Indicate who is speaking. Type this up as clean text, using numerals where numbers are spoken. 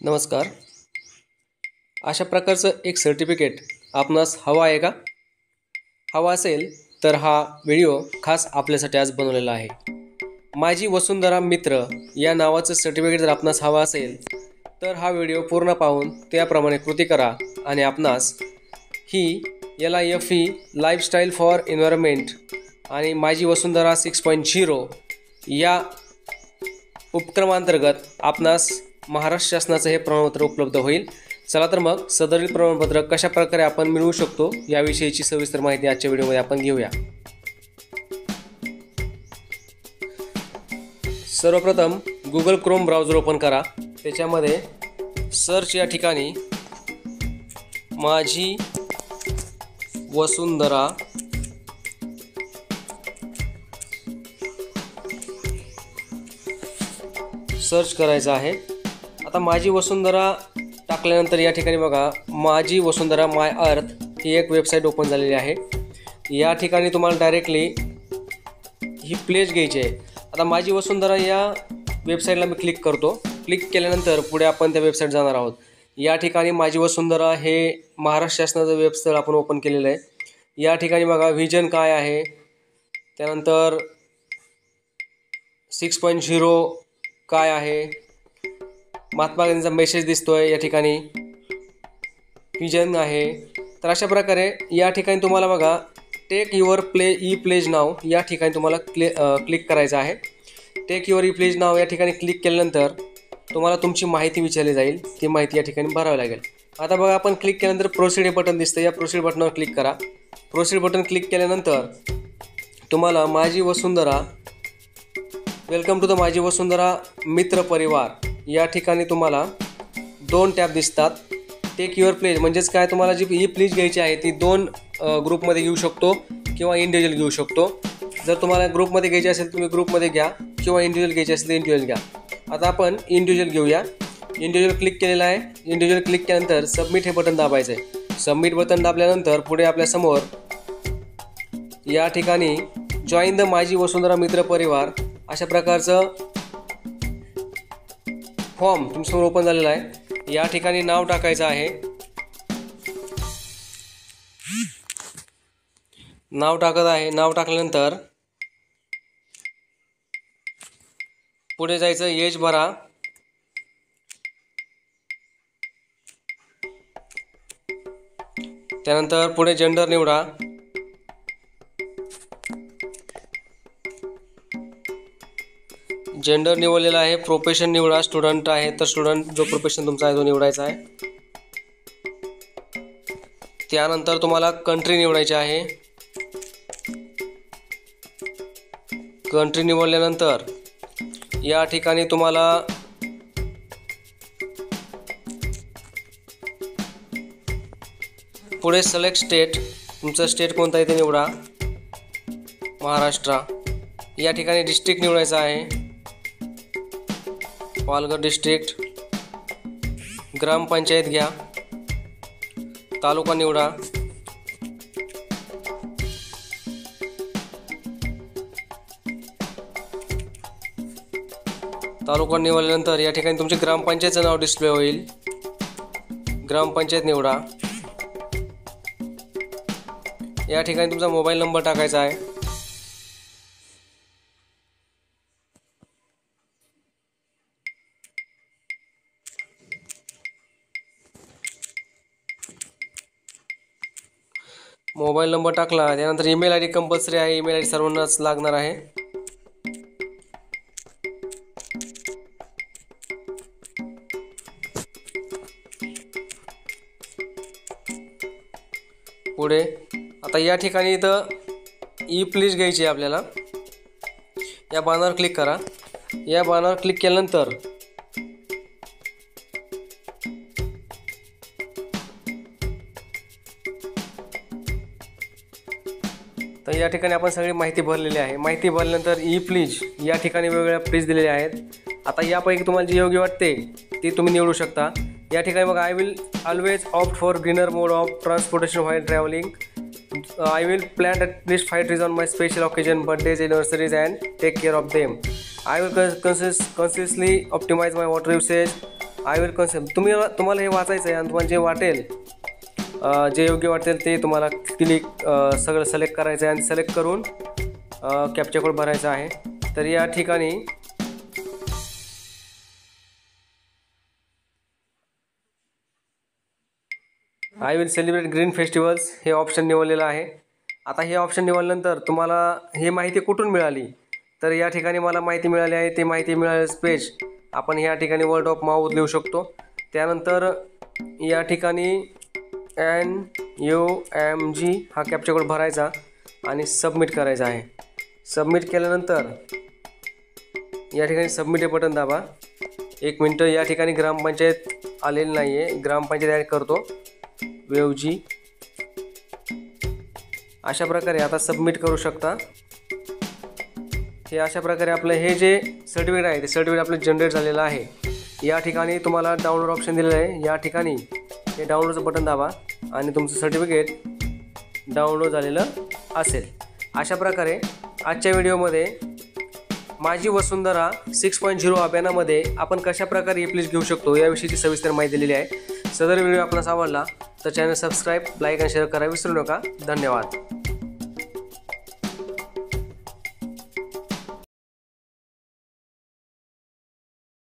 Speaker 1: नमस्कार. अशा प्रकारचं एक सर्टिफिकेट आपणास हवा आहे का? हवा असेल तर हा व्हिडिओ खास आपल्यासाठी आज बनवलेला आहे. माझी वसुंधरा मित्र या नावाचं सर्टिफिकेट जर आपणास हवा असेल तर हा व्हिडिओ पूर्ण पाहून त्याप्रमाणे कृती करा आणि आपणास ही LIFE लाईफस्टाईल फॉर एन्व्हायरमेंट आणि माझी वसुंधरा 6.0 या उपक्रमांतर्गत आपणास महाराष्ट्र शासनाचं हे प्रमाणपत्र उपलब्ध होईल. चला तर मग सदरील प्रमाणपत्र कशा प्रकारे आपण मिळवू शकतो याविषयीची सविस्तर माहिती आजच्या व्हिडिओमध्ये आपण घेऊया. सर्वप्रथम गुगल क्रोम ब्राउझर ओपन करा. त्याच्यामध्ये सर्च या ठिकाणी माझी वसुंधरा सर्च करायचं आहे. आता माझी वसुंधरा टाकल्यानंतर या ठिकाणी बघा माझी वसुंधरा माय अर्थ ही एक वेबसाईट ओपन झालेली आहे. या ठिकाणी तुम्हाला डायरेक्टली ही प्लेस घ्यायची आहे. आता माझी वसुंधरा या वेबसाईटला मी क्लिक करतो. क्लिक केल्यानंतर पुढे आपण त्या वेबसाईट जाणार आहोत. या ठिकाणी माझी वसुंधरा हे महाराष्ट्र शासनाचं वेबसाईट आपण ओपन केलेलं आहे. या ठिकाणी बघा व्हिजन काय आहे, त्यानंतर 6.0 काय आहे, महात्मा गांधींचा मेसेज दिसतोय, या ठिकाणी व्हिजन आहे. तर अशा प्रकारे या ठिकाणी तुम्हाला बघा टेक युअर प्लेज नाव या ठिकाणी तुम्हाला क्लिक करायचं आहे. टेक युअर प्लेज नाव या ठिकाणी क्लिक केल्यानंतर तुम्हाला तुमची माहिती विचारली जाईल. ती माहिती या ठिकाणी भरावी लागेल. आता बघा आपण क्लिक केल्यानंतर प्रोसीड हे बटन दिसतं. या प्रोसीड बटनावर क्लिक करा. प्रोसीड बटन क्लिक केल्यानंतर तुम्हाला माझी वसुंधरा वेलकम टू द माझी वसुंधरा मित्र परिवार या ठिकाणी तुम्हाला 2 टॅब दिसतात. टेक युअर प्लेज म्हणजेच काय, तुम्हाला जी ही प्लेज घ्यायची आहे ती 2 ग्रुपमध्ये घेऊ शकतो किंवा इंडिव्हिज्युअल घेऊ शकतो. जर तुम्हाला ग्रुपमध्ये घ्यायची असेल तुम्ही ग्रुपमध्ये घ्या किंवा इंडिव्हिज्युअल घ्यायची असेल तर इंडिव्हिज्युअल घ्या. आता आपण इंडिव्हिज्युअल घेऊया. इंडिव्हिज्युअल क्लिक केलेलं आहे. इंडिव्हिज्युअल क्लिक केल्यानंतर सबमिट हे बटन दाबायचं आहे. सबमिट बटन दाबल्यानंतर पुढे आपल्यासमोर या ठिकाणी जॉईन द माझी वसुंधरा मित्र परिवार अशा प्रकारचं फॉर्म तुमच्यासमोर ओपन झालेला आहे. या ठिकाणी नाव टाकायचं आहे. नाव टाकत आहे. नाव टाकल्यानंतर पुढे जायचं, एज भरा. त्यानंतर पुढे जेंडर निवडा. जेंडर निवडलेला आहे. प्रोफेशन निवडा. स्टुडंट आहे तर स्टुडंट जो प्रोफेशन तुमचा आहे तो निवडायचा आहे. त्यानंतर तुम्हाला कंट्री निवडायची आहे. कंट्री निवडल्यानंतर या ठिकाणी तुम्हाला पुढे सिलेक्ट स्टेट, तुमचं स्टेट कोणतं आहे ते निवडा. महाराष्ट्र. या ठिकाणी डिस्ट्रिक्ट निवडायचा आहे. पालघर डिस्ट्रिक्ट. ग्रामपंचायत घ्या. तालुका निवडा. तालुका निवडल्यानंतर या ठिकाणी तुमचे ग्रामपंचायतचं नाव डिस्प्ले होईल. ग्रामपंचायत निवडा. या ठिकाणी तुमचा मोबाईल नंबर टाकायचा आहे. मोबाईल नंबर टाकला. त्यानंतर ईमेल ID कंपल्सरी आहे. ईमेल ID सर्वांनाच लागणार आहे. पुढे आता या ठिकाणी इथं प्लीज घ्यायची आहे आपल्याला. या बाणावर क्लिक करा. या बाणावर क्लिक केल्यानंतर तर या ठिकाणी आपण सगळी माहिती भरलेली आहे. माहिती भरल्यानंतर प्लीज या ठिकाणी वेगवेगळ्या प्लीज दिलेल्या आहेत. आता यापैकी तुम्हाला जी योग्य वाटते ती तुम्ही निवडू शकता. या ठिकाणी बघा I will always opt for greener mode of transportation while travelling. I will plant at least 5 trees on my special occasion, birthdays, anniversaries, and take care of them. I will consciously optimize my water usage. I will concept तुम्हाला हे वाचायचं आहे आणि तुम्हाला जे वाटेल जे योग्य वाटेल ते तुम्हाला सगळं सिलेक्ट करायचं आहे आणि सिलेक्ट करून कॅप्चा कोड भरायचा आहे. तर या ठिकाणी I will celebrate green festivals हे ऑप्शन निवडलेलं आहे. आता हे ऑप्शन निवडल्यानंतर तुम्हाला हे माहिती कुठून मिळाली, तर या ठिकाणी मला माहिती मिळाली आहे. ते माहिती मिळालेच पेज आपण या ठिकाणी वर्ड ऑफ माउथ लिहू शकतो. त्यानंतर या ठिकाणी NUMG हा कॅप्चा कोड भरायचा आणि सबमिट करायचा आहे. सबमिट केल्यानंतर या ठिकाणी सबमिट हे बटन दाबा. 1 मिनटं. या ठिकाणी ग्रामपंचायत आलेली नाही आहे, ग्रामपंचायत ॲड करतो वेवजी. अशा प्रकारे आता सबमिट करू शकता. हे अशा प्रकारे आपलं हे जे सर्टिफिकेट आहे ते सर्टिफिकेट आपलं जनरेट झालेलं आहे. या ठिकाणी तुम्हाला डाउनलोड ऑप्शन दिलेलं आहे. या ठिकाणी हे डाउनलोडचं बटन दाबा आणि तुमचं सर्टिफिकेट डाउनलोड झालेलं असेल. अशा प्रकारे आजच्या व्हिडिओमध्ये माझी वसुंधरा 6.0 अभियानामध्ये आपण कशा प्रकारे ई-प्लीज घेऊ शकतो याविषयीची सविस्तर माहिती दिलेली आहे. सदर व्हिडिओ आपणास आवडला तर चॅनल सबस्क्राईब, लाईक आणि शेअर करायला विसरू नका. धन्यवाद.